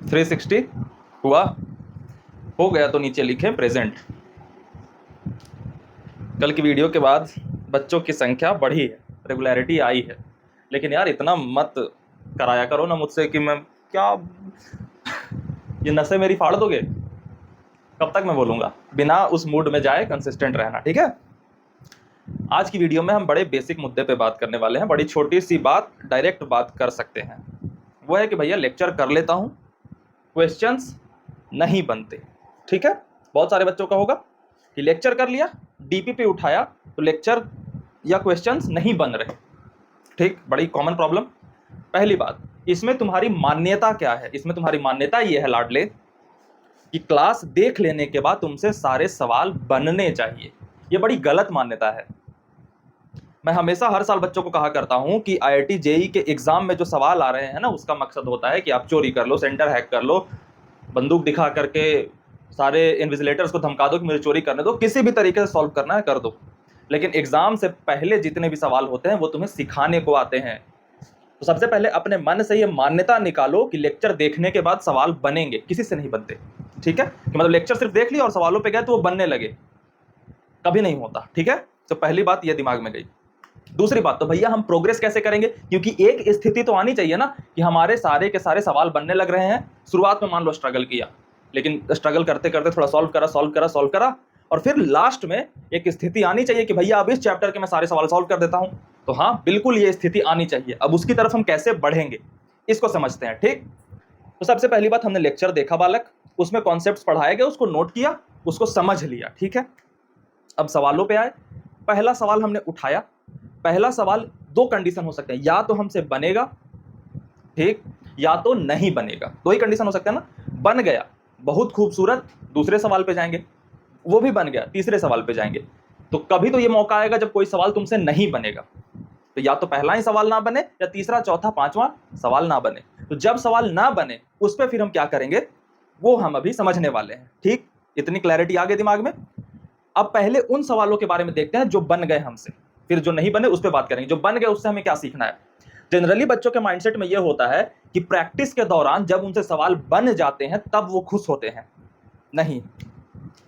360 हुआ, हो गया तो नीचे लिखे प्रेजेंट। कल की वीडियो के बाद बच्चों की संख्या बढ़ी है, रेगुलरिटी आई है, लेकिन यार इतना मत कराया करो ना मुझसे कि मैं क्या, ये नसें मेरी फाड़ दोगे। कब तक मैं बोलूंगा, बिना उस मूड में जाए कंसिस्टेंट रहना, ठीक है। आज की वीडियो में हम बड़े बेसिक मुद्दे पे बात करने वाले हैं, बड़ी छोटी सी बात, डायरेक्ट बात कर सकते हैं। वो है कि भैया लेक्चर कर लेता हूं, क्वेश्चंस नहीं बनते, ठीक है। बहुत सारे बच्चों का होगा कि लेक्चर कर लिया, डीपीपी उठाया तो लेक्चर या क्वेश्चंस नहीं बन रहे, ठीक, बड़ी कॉमन प्रॉब्लम। पहली बात, इसमें तुम्हारी मान्यता क्या है? इसमें तुम्हारी मान्यता ये है लाडले कि क्लास देख लेने के बाद तुमसे सारे सवाल बनने चाहिए। ये बड़ी गलत मान्यता है। मैं हमेशा हर साल बच्चों को कहा करता हूं कि आईआईटी जेई के एग्जाम में जो सवाल आ रहे हैं ना, उसका मकसद होता है कि आप चोरी कर लो, सेंटर हैक कर लो, बंदूक दिखा करके सारे इन्विजिलेटर्स को धमका दो कि मुझे चोरी करने दो, किसी भी तरीके से सॉल्व करना है कर दो। लेकिन एग्जाम से पहले जितने भी सवाल होते हैं वो तुम्हें सिखाने को आते हैं। तो सबसे पहले अपने मन से ये मान्यता निकालो कि लेक्चर देखने के बाद सवाल बनेंगे, किसी से नहीं बनते, ठीक है। कि मतलब लेक्चर सिर्फ देख लिया और सवालों पे गए तो वो बनने लगे, कभी नहीं होता, ठीक है। तो पहली बात ये दिमाग में गई। दूसरी बात, तो भैया हम प्रोग्रेस कैसे करेंगे? क्योंकि एक स्थिति तो आनी चाहिए ना कि हमारे सारे के सारे सवाल बनने लग रहे हैं। शुरुआत में मान लो स्ट्रगल किया, लेकिन स्ट्रगल करते करते थोड़ा सॉल्व करा और फिर लास्ट में एक स्थिति आनी चाहिए कि भैया अब इस चैप्टर के मैं सारे सवाल सॉल्व कर देता हूं। तो हाँ, बिल्कुल ये स्थिति आनी चाहिए। अब उसकी तरफ हम कैसे बढ़ेंगे इसको समझते हैं, ठीक। तो सबसे पहली बात, हमने लेक्चर देखा बालक, उसमें कॉन्सेप्ट्स पढ़ाए गए, उसको नोट किया, उसको समझ लिया, ठीक है। अब सवालों पे आए। पहला सवाल हमने उठाया। पहला सवाल, दो कंडीशन हो सकते हैं, या तो हमसे बनेगा, ठीक, या तो नहीं बनेगा। दो ही कंडीशन हो सकते हैं ना। बन गया, बहुत खूबसूरत, दूसरे सवाल पे जाएंगे। वो भी बन गया, तीसरे सवाल पे जाएंगे। तो कभी तो ये मौका आएगा जब कोई सवाल तुमसे नहीं बनेगा। तो या तो पहला ही सवाल ना बने, या तीसरा, चौथा, पांचवा सवाल ना बने। तो जब सवाल ना बने उस पर फिर हम क्या करेंगे वो हम अभी समझने वाले हैं, ठीक। इतनी क्लैरिटी आ गई दिमाग में। अब पहले उन सवालों के बारे में देखते हैं जो बन गए हमसे, फिर जो नहीं बने उस पर बात करेंगे। जो बन गए उससे हमें क्या सीखना है। जनरली बच्चों के माइंडसेट में यह होता है कि प्रैक्टिस के दौरान जब उनसे सवाल बन जाते हैं तब वो खुश होते हैं। नहीं,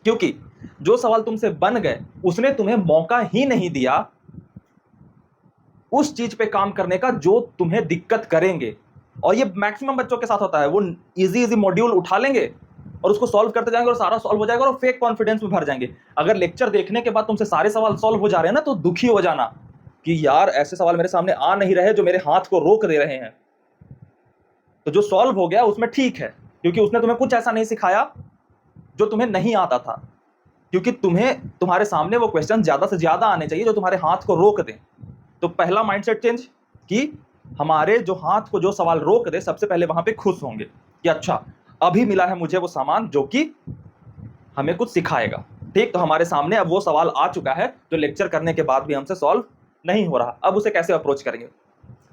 क्योंकि जो सवाल तुमसे बन गए उसने तुम्हें मौका ही नहीं दिया उस चीज पे काम करने का जो तुम्हें दिक्कत करेंगे। और ये मैक्सिमम बच्चों के साथ होता है। वो इजी मॉड्यूल उठा लेंगे और उसको सॉल्व करते जाएंगे और सारा सॉल्व हो जाएगा और फेक कॉन्फिडेंस में भर जाएंगे। अगर लेक्चर देखने के बाद तुमसे सारे सवाल सॉल्व हो जा रहे हैं ना, तो दुखी हो जाना कि यार ऐसे सवाल मेरे सामने आ नहीं रहे जो मेरे हाथ को रोक दे रहे हैं। तो जो सॉल्व हो गया उसमें ठीक है, क्योंकि उसने तुम्हें कुछ ऐसा नहीं सिखाया जो तुम्हें नहीं आता था। क्योंकि तुम्हारे सामने वो क्वेश्चन ज्यादा से ज्यादा आने चाहिए जो तुम्हारे हाथ को रोक दें। तो पहला माइंडसेट चेंज कि हमारे जो हाथ को जो सवाल रोक दे, सबसे पहले वहां पे खुश होंगे कि अच्छा अभी मिला है मुझे वो सामान जो कि हमें कुछ सिखाएगा, ठीक। तो हमारे सामने अब वो सवाल आ चुका है जो लेक्चर करने के बाद भी हमसे सॉल्व नहीं हो रहा। अब उसे कैसे अप्रोच करेंगे?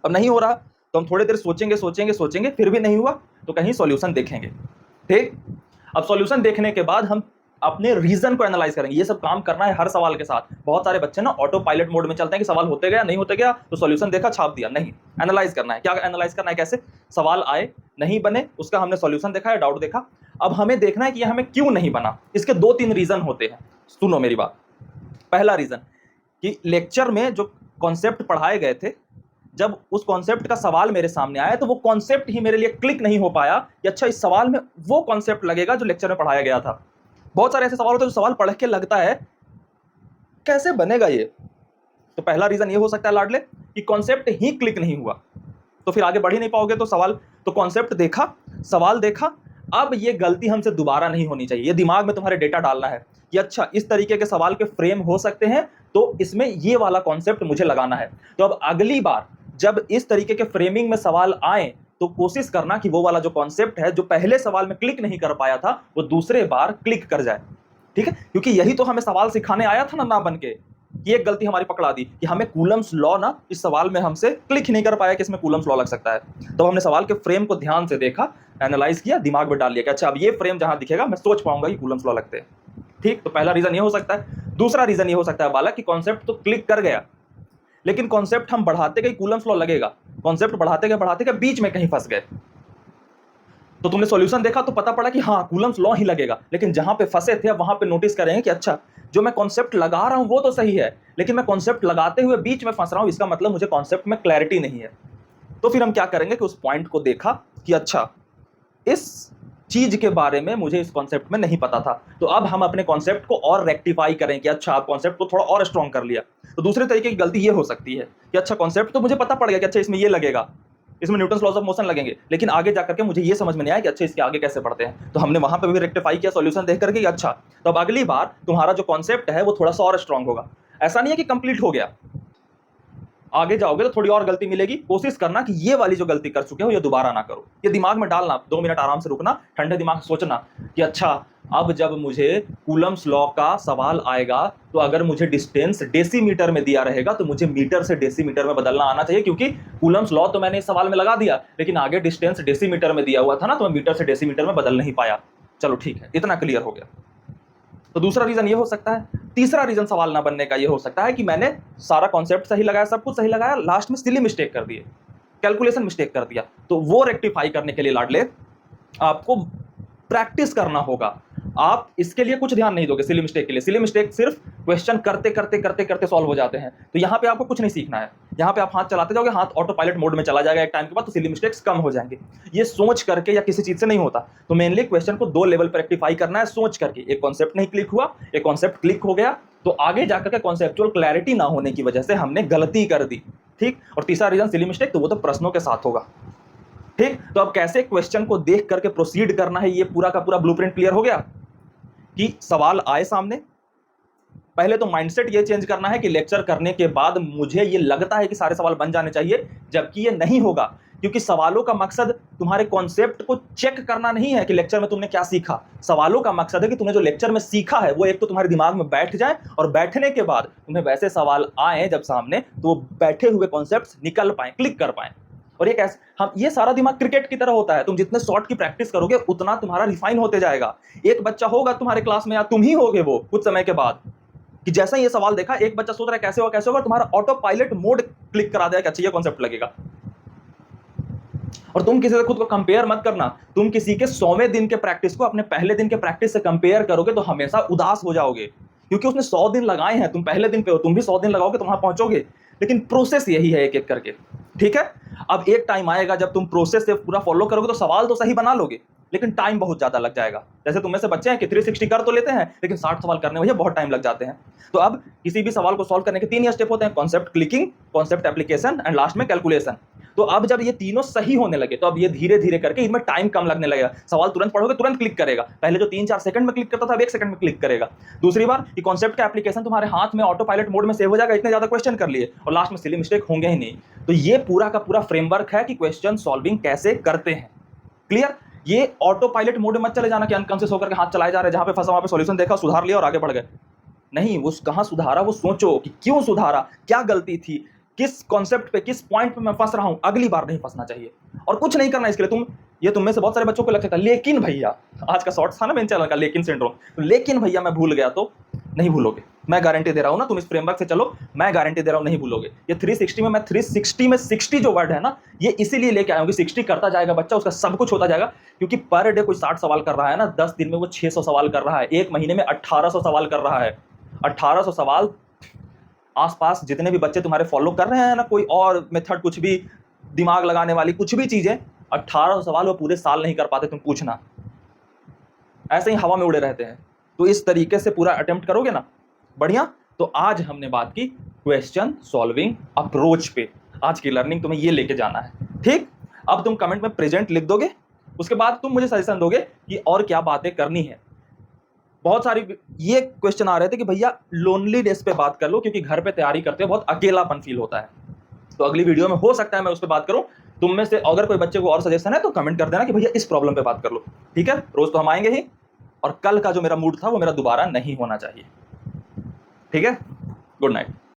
अब नहीं हो रहा तो हम थोड़ी देर सोचेंगे, फिर भी नहीं हुआ तो कहीं सॉल्यूशन देखेंगे, ठीक। अब सॉल्यूशन देखने के बाद हम अपने रीजन को एनालाइज करेंगे। ये सब काम करना है हर सवाल के साथ। बहुत सारे बच्चे ना ऑटो पायलट मोड में चलते हैं कि सवाल होते गया, नहीं होते गया तो सॉल्यूशन देखा, छाप दिया। नहीं, एनालाइज करना है। क्या एनालाइज करना है? कैसे? सवाल आए, नहीं बने, उसका हमने सॉल्यूशन देखा है, डाउट देखा। अब हमें देखना है कि यह हमें क्यों नहीं बना। इसके दो तीन रीजन होते हैं, सुनो मेरी बात। पहला रीजन कि लेक्चर में जो कॉन्सेप्ट पढ़ाए गए थे, जब उस कॉन्सेप्ट का सवाल मेरे सामने आया तो वो कॉन्सेप्ट ही मेरे लिए क्लिक नहीं हो पाया कि अच्छा इस सवाल में वो कॉन्सेप्ट लगेगा जो लेक्चर में पढ़ाया गया था। बहुत सारे ऐसे सवाल होते हैं जो सवाल पढ़ के लगता है कैसे बनेगा ये। तो पहला रीजन ये हो सकता है लाडले कि कॉन्सेप्ट ही क्लिक नहीं हुआ, तो फिर आगे बढ़ ही नहीं पाओगे। तो सवाल, तो कॉन्सेप्ट देखा, सवाल देखा, अब ये गलती हमसे दोबारा नहीं होनी चाहिए। ये दिमाग में तुम्हारे डेटा डालना है कि अच्छा इस तरीके के सवाल के फ्रेम हो सकते हैं, तो इसमें ये वाला कॉन्सेप्ट मुझे लगाना है। तो अब अगली बार जब इस तरीके के फ्रेमिंग में सवाल आए तो कोशिश करना कि वो वाला जो कॉन्सेप्ट है जो पहले सवाल में क्लिक नहीं कर पाया था वो दूसरे बार क्लिक कर जाए, ठीक है। क्योंकि यही तो हमें सवाल सिखाने आया था ना बन के। ये एक गलती हमारी पकड़ा दी कि हमें कूलम्स लॉ ना इस सवाल में हमसे क्लिक ही नहीं कर पाया कि इसमें कूलम्स लॉ लग सकता है। तो हमने सवाल के फ्रेम को ध्यान से देखा, एनालाइज किया, दिमाग में डाल लिया कि अच्छा अब ये फ्रेम जहां दिखेगा मैं सोच पाऊंगा कि कूलम्स लॉ लगते हैं, ठीक। तो पहला रीजन ये हो सकता है। दूसरा रीजन ये हो सकता है बालक कि कॉन्सेप्ट तो क्लिक कर गया, लेकिन कॉन्सेप्ट हम बढ़ाते गए, कूलम्स लॉ लगेगा, कॉन्सेप्ट बढ़ाते गए बीच में कहीं फंस गए। तो तुमने सॉल्यूशन देखा तो पता पड़ा कि हाँ कूलम्स लॉ ही लगेगा, लेकिन जहां पे फंसे थे वहां पे नोटिस करेंगे कि अच्छा जो मैं कॉन्सेप्ट लगा रहा हूं वो तो सही है, लेकिन मैं कॉन्सेप्ट लगाते हुए बीच में फंस रहा हूं, इसका मतलब मुझे कॉन्सेप्ट में क्लैरिटी नहीं है। तो फिर हम क्या करेंगे कि उस पॉइंट को देखा कि अच्छा इस चीज के बारे में मुझे इस कॉन्सेप्ट में नहीं पता था, तो अब हम अपने कॉन्सेप्ट को और रेक्टिफाई करें कि अच्छा आप कॉन्सेप्ट को थोड़ा और स्ट्रॉन्ग कर लिया। तो दूसरे तरीके की गलती ये हो सकती है कि अच्छा कॉन्सेप्ट तो मुझे पता पड़ गया कि अच्छा इसमें ये लगेगा, इसमें न्यूटन्स लॉज ऑफ मोशन लगेंगे, लेकिन आगे जाकर के मुझे ये समझ में नहीं आया कि अच्छा इसके आगे कैसे पढ़ते हैं। तो हमने वहां पे भी रेक्टिफाई किया सॉल्यूशन देख करके कि अच्छा तो अब अगली बार तुम्हारा जो कॉन्सेप्ट है वो थोड़ा सा और स्ट्रॉन्ग होगा। ऐसा नहीं है कि कंप्लीट हो गया, आगे जाओगे तो थोड़ी और गलती मिलेगी, कोशिश करना कि ये वाली जो गलती कर चुके हो ये दोबारा ना करो। ये दिमाग में डालना, 2 मिनट आराम से रुकना, ठंडे दिमाग से सोचना कि अच्छा अब जब मुझे कूलम्स लॉ का सवाल आएगा तो अगर मुझे डिस्टेंस डेसीमीटर में दिया रहेगा तो मुझे मीटर से डेसीमीटर में बदलना आना चाहिए, क्योंकि कूलम्स लॉ तो मैंने इस सवाल में लगा दिया लेकिन आगे डिस्टेंस डेसीमीटर में दिया हुआ था ना, तो मैं मीटर से डेसीमीटर में बदल नहीं पाया। चलो ठीक है, इतना क्लियर हो गया। तो दूसरा रीजन ये हो सकता है। तीसरा रीजन सवाल ना बनने का ये हो सकता है कि मैंने सारा कॉन्सेप्ट सही लगाया, सब कुछ सही लगाया, लास्ट में सिली मिस्टेक कर दिए, कैलकुलेशन मिस्टेक कर दिया। तो वो रेक्टिफाई करने के लिए लाडले आपको प्रैक्टिस करना होगा। आप इसके लिए कुछ ध्यान नहीं दोगे सिली मिस्टेक के लिए। सिली मिस्टेक सिर्फ क्वेश्चन करते करते करते करते सॉल्व हो जाते हैं। तो यहाँ पे आपको कुछ नहीं सीखना है, यहाँ पे आप हाथ चलाते जाओगे, हाथ ऑटो पायलट मोड में चला जाएगा एक टाइम के बाद, तो सिली मिस्टेक्स कम हो जाएंगे। ये सोच करके या किसी चीज से नहीं होता। तो मेनली क्वेश्चन को 2 लेवल पर रेक्टिफाई करना है, सोच करके। एक कॉन्सेप्ट नहीं क्लिक हुआ, एक कॉन्सेप्ट क्लिक हो गया, तो आगे जाकर के कॉन्सेप्चुअल क्लैरिटी ना होने की वजह से हमने गलती कर दी। ठीक। और तीसरा रीजन सिली मिस्टेक, तो वो तो प्रश्नों के साथ होगा। ठीक। तो अब कैसे क्वेश्चन को देख करके प्रोसीड करना है, ये पूरा का पूरा ब्लूप्रिंट क्लियर हो गया कि सवाल आए सामने, पहले तो माइंडसेट ये चेंज करना है कि लेक्चर करने के बाद मुझे ये लगता है कि सारे सवाल बन जाने चाहिए, जबकि ये नहीं होगा। क्योंकि सवालों का मकसद तुम्हारे कॉन्सेप्ट को चेक करना नहीं है कि लेक्चर में तुमने क्या सीखा। सवालों का मकसद है कि तुमने जो लेक्चर में सीखा है वो एक तो तुम्हारे दिमाग में बैठ जाए, और बैठने के बाद तुम्हें वैसे सवाल आए जब सामने तो वो बैठे हुए कॉन्सेप्ट निकल पाए, क्लिक कर पाए। और ये कैसे, हम ये सारा दिमाग क्रिकेट की तरह होता है, तुम जितने शॉट की प्रैक्टिस करोगे उतना तुम्हारा रिफाइन होते जाएगा। एक बच्चा होगा तुम्हारे क्लास में, या तुम ही होगे वो कुछ समय के बाद, कि जैसा ये सवाल देखा एक बच्चा सोच रहा है कैसे होगा कैसे होगा, तुम्हारा ऑटो पायलट मोड क्लिक करा देगा कि अच्छा ये कॉन्सेप्ट लगेगा। और तुम किसी से खुद को कंपेयर मत करना। तुम किसी के 100वें दिन के प्रैक्टिस को अपने पहले दिन के प्रैक्टिस से कंपेयर करोगे तो हमेशा उदास हो जाओगे, क्योंकि उसने 100 दिन लगाए हैं, तुम पहले दिन पे हो, तुम भी 100 दिन लगाओगे तो वहां पहुंचोगे। लेकिन प्रोसेस यही है, एक एक करके। ठीक है। अब एक टाइम आएगा जब तुम प्रोसेस से पूरा फॉलो करोगे तो सवाल तो सही बना लोगे, लेकिन टाइम बहुत ज्यादा लग जाएगा। जैसे तुम में से बच्चे हैं कि 360 कर तो लेते हैं, लेकिन 60 सवाल करने में बहुत टाइम लग जाते हैं। तो अब किसी भी सवाल को सॉल्व करने के 3 ही स्टेप होते हैं, concept clicking, concept application and last में कैलकुलेशन। तो अब जब ये तीनों सही होने लगे तो अब ये धीरे धीरे करके इनमें टाइम कम लगने लगेगा। सवाल तुरंत पढ़ोगे तुरंत क्लिक करेगा, पहले जो 3-4 सेकंड में क्लिक करता था अब 1 सेकंड में क्लिक करेगा। दूसरी बार कि कॉन्सेप्ट का एप्लीकेशन तुम्हारे हाथ में ऑटो पायलट मोड में सेव हो जाएगा, इतने ज्यादा क्वेश्चन कर लिए और लास्ट में सिली मिस्टेक होंगे ही नहीं। तो ये पूरा का पूरा फ्रेमवर्क है कि क्वेश्चन सॉल्विंग कैसे करते हैं। क्लियर। ये ऑटो पायलट मोड में मत चले जाना कि अनकॉन्शियस होकर के हाथ चलाए जा रहे, जहां पे फंसा वहां पे सॉल्यूशन देखा, सुधार लिया और आगे बढ़ गए। नहीं, वो कहां सुधारा वो सोचो कि क्यों सुधारा, क्या गलती थी, किस कॉन्सेप्ट पे, किस पॉइंट पे मैं फंस रहा हूं, अगली बार नहीं फंसना चाहिए। और कुछ नहीं करना इसके लिए। तुम में से बहुत सारे बच्चों को लग सकता है लेकिन भैया, आज का शॉर्ट था ना मेरे चैनल का, लेकिन सिंड्रोम, तो लेकिन भैया मैं भूल गया, तो नहीं भूलोगे, मैं गारंटी दे रहा हूं ना। तुम इस फ्रेमवर्क से चलो, मैं गारंटी दे रहा हूं नहीं भूलोगे। ये 360 में, मैं 360 में 60 जो वर्ड है ना, ये इसीलिए लेके आया हूं कि 60 करता जाएगा बच्चा, उसका सब कुछ होता जाएगा। क्योंकि पर डे कोई 60 सवाल कर रहा है ना, 10 दिन में वो 600 सवाल कर रहा है, 1 महीने में 1800 सवाल कर रहा है। 1800 सवाल, आसपास जितने भी बच्चे तुम्हारे फॉलो कर रहे हैं ना, कोई और मेथड, कुछ भी दिमाग लगाने वाली कुछ भी चीजें, 1800 सवाल वो पूरे साल नहीं कर पाते, तुम पूछना। ऐसे ही हवा में उड़े रहते हैं। तो इस तरीके से पूरा अटेम्प्ट करोगे ना, बढ़िया। तो आज हमने बात की क्वेश्चन सॉल्विंग अप्रोच पे। आज की लर्निंग तुम्हें ये लेके जाना है। ठीक। अब तुम कमेंट में प्रेजेंट लिख दोगे, उसके बाद तुम मुझे सजेशन दोगे कि और क्या बातें करनी है। बहुत सारी ये क्वेश्चन आ रहे थे कि भैया लोनलीनेस पे बात कर लो, क्योंकि घर पे तैयारी करते हो बहुत अकेलापन फील होता है। तो अगली वीडियो में हो सकता है मैं उस पर बात करूं। तुम में से अगर कोई बच्चे को और सजेशन है तो कमेंट कर देना कि भैया इस प्रॉब्लम पे बात कर लो। ठीक है। रोज तो हम आएंगे ही, और कल का जो मेरा मूड था वो मेरा दोबारा नहीं होना चाहिए। ठीक है। Good night.